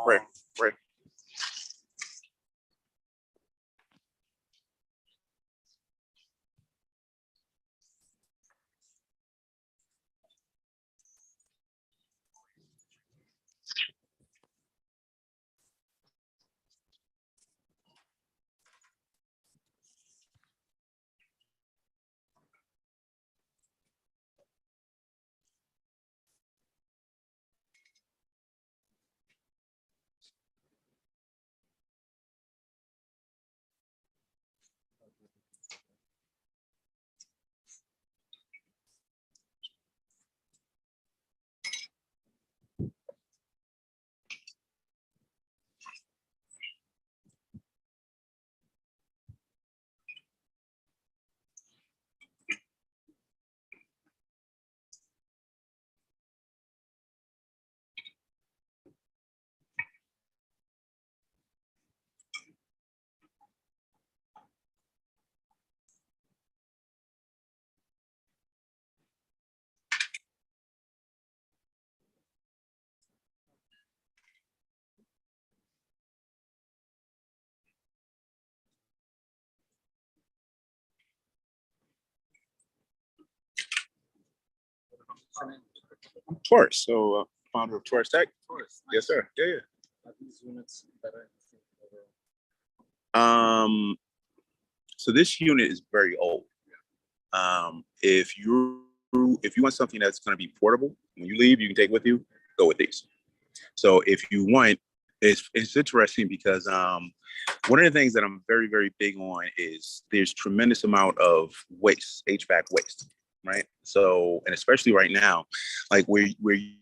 Right, right. Taurus. So founder of Taurus Tech. Taurus, nice. Yes, sir. Yeah, yeah. Are these units better? So this unit is very old. If you want something that's going to be portable, when you leave, you can take with you. Go with these. So if you want, it's interesting because one of the things that I'm very, very big on is there's tremendous amount of waste, HVAC waste, right? So, and especially right now, like where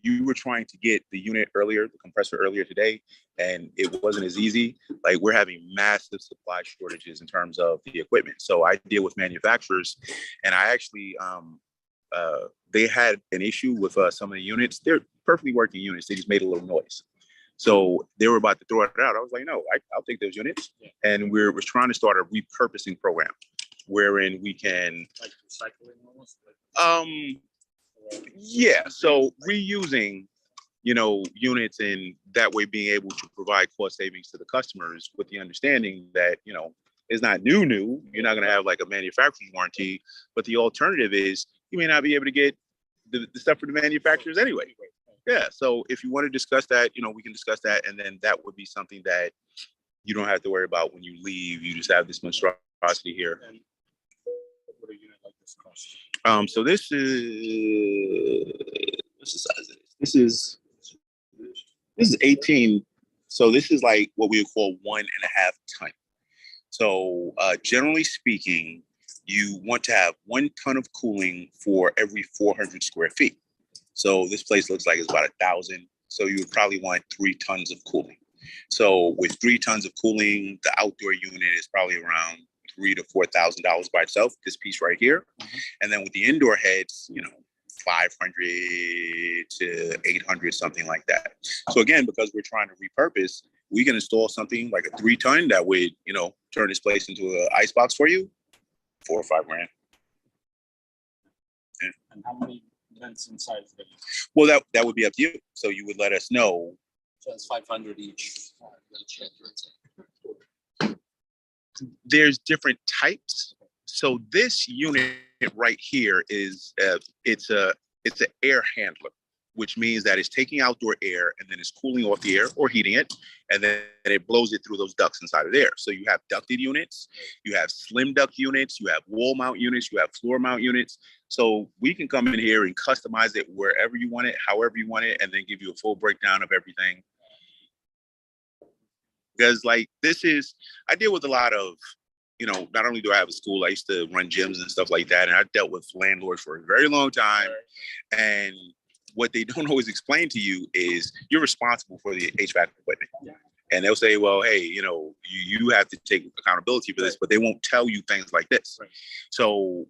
you were trying to get the unit earlier, the compressor earlier today, and it wasn't as easy, like we're having massive supply shortages in terms of the equipment. So I deal with manufacturers, and I actually, they had an issue with some of the units. They're perfectly working units. They just made a little noise. So they were about to throw it out. I was like, no, I'll take those units. Yeah. And we're trying to start a repurposing program wherein we can like recycling almost. Yeah. So reusing, units, and that way being able to provide cost savings to the customers with the understanding that, it's not new. You're not going to have like a manufacturer's warranty, but the alternative is you may not be able to get the stuff from the manufacturers anyway. Yeah. So if you want to discuss that, we can discuss that. And then that would be something that you don't have to worry about when you leave. You just have this monstrosity here. And what a unit like this cost? So this is, what's the size of this? This is 18. So this is like what we would call 1.5 ton. So generally speaking, you want to have 1 ton of cooling for every 400 square feet. So this place looks like it's about 1,000. So you would probably want 3 tons of cooling. So with 3 tons of cooling, the outdoor unit is probably around $3,000 to $4,000 by itself. This piece right here, and then with the indoor heads, 500 to 800, something like that. So again, because we're trying to repurpose, we can install something like a 3 ton that would, turn this place into an ice box for you, $4,000 or $5,000. Yeah. And how many vents inside? Well, that would be up to you. So you would let us know. So it's 500 each. There's different types. So this unit right here is it's an air handler, which means that it's taking outdoor air and then it's cooling off the air or heating it, and then it blows it through those ducts inside of there. So you have ducted units, you have slim duct units, you have wall mount units, you have floor mount units. So we can come in here and customize it wherever you want it, however you want it, and then give you a full breakdown of everything. Because like I deal with a lot of, not only do I have a school, I used to run gyms and stuff like that. And I dealt with landlords for a very long time. And what they don't always explain to you is you're responsible for the HVAC equipment. Yeah. And they'll say, well, hey, you have to take accountability for this, but they won't tell you things like this. Right. So,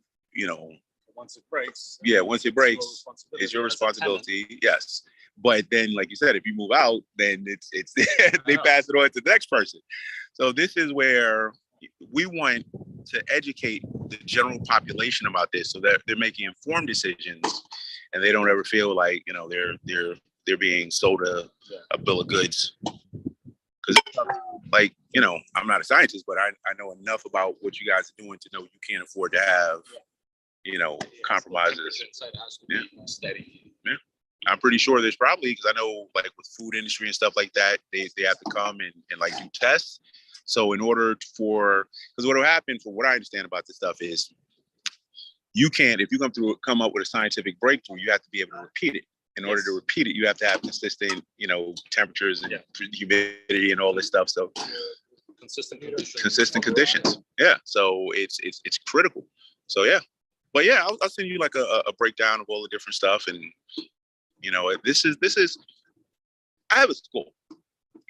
once it breaks. Yeah, once it breaks, it's your responsibility. Yes. But then, like you said, if you move out, then it's they pass it on to the next person. So this is where we want to educate the general population about this so that they're making informed decisions and they don't ever feel like, they're they're being sold a bill of goods. Because, like, you know, I'm not a scientist, but I know enough about what you guys are doing to know you can't afford to have, you know, compromises. Steady. Yeah. I'm pretty sure there's probably, because I know, like, with food industry and stuff like that, they have to come and like do tests. So in order for, because what will happen, from what I understand about this stuff, is you can't, if you come up with a scientific breakthrough, you have to be able to repeat it. In order to repeat it, you have to have consistent, you know, temperatures and humidity and all this stuff. So consistent conditions. Yeah. So it's critical. So yeah, but yeah, I'll send you like a breakdown of all the different stuff. And you know, this is. I have a school.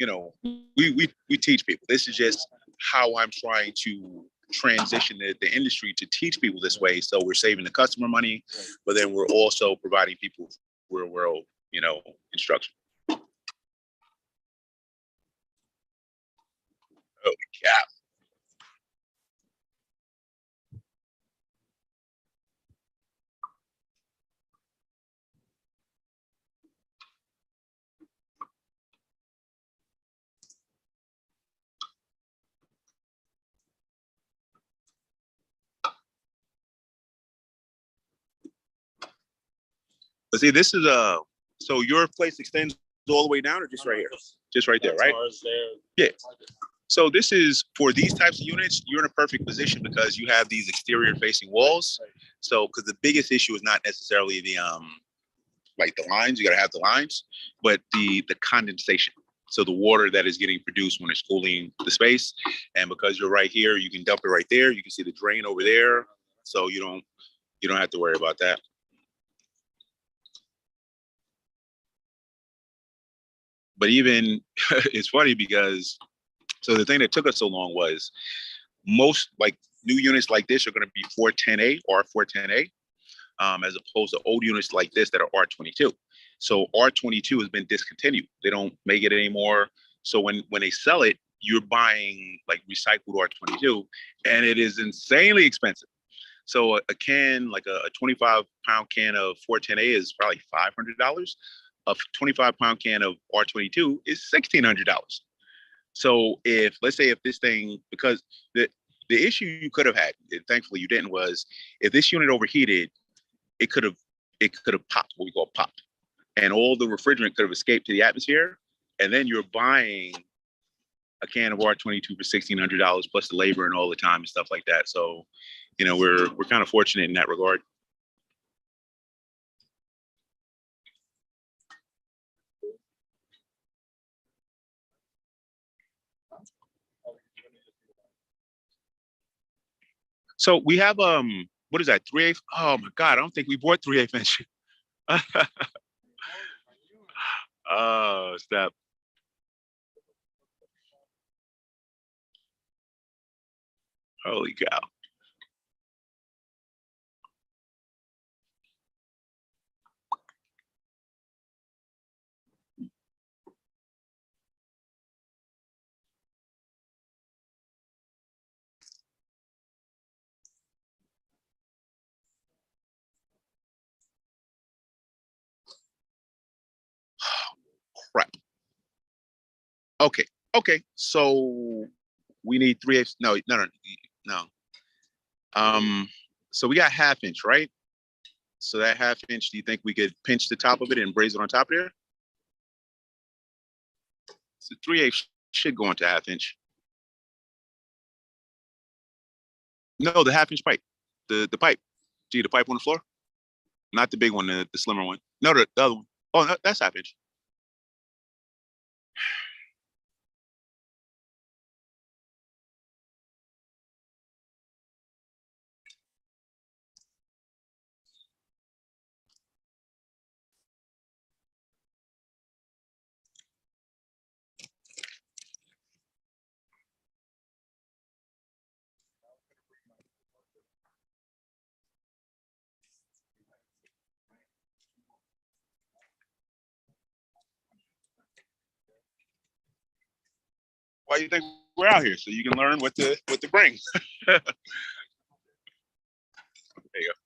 You know, we teach people. This is just how I'm trying to transition the industry to teach people this way. So we're saving the customer money, but then we're also providing people real world, you know, instruction. Holy cow. But see, this is so your place extends all the way down or just right here? Just right there, right? Yeah. So this is, for these types of units, you're in a perfect position because you have these exterior facing walls. So, because the biggest issue is not necessarily the like the lines, you gotta have the lines, but the condensation. So the water that is getting produced when it's cooling the space. And because you're right here, you can dump it right there. You can see the drain over there. So you don't have to worry about that. But even, it's funny because, so the thing that took us so long was most like new units like this are going to be 410A or 410A, as opposed to old units like this that are R22. So R22 has been discontinued. They don't make it anymore. So when they sell it, you're buying like recycled R22, and it is insanely expensive. So a can, like a 25-pound can of 410A is probably $500. A 25-pound can of R22 is $1,600. So if, let's say, if this thing, because the issue you could have had, and thankfully you didn't, was if this unit overheated, it could have popped, what we call popped, and all the refrigerant could have escaped to the atmosphere. And then you're buying a can of R22 for $1,600 plus the labor and all the time and stuff like that. So, you know, we're kind of fortunate in that regard. So we have what is that, 3/8? Oh my God, I don't think we bought 3/8 inch. Oh, step. Holy cow. Crap. Okay. Okay. So we need 3/8. No, no, no, no. So we got 1/2 inch, right? So that 1/2 inch, do you think we could pinch the top of it and braze it on top of there? So 3/8 should go into 1/2 inch. No, the 1/2 inch pipe. The pipe. See the pipe on the floor? Not the big one, the slimmer one. No, the other one. Oh, no, that's 1/2 inch. Why do you think we're out here? So you can learn what to bring. There you go.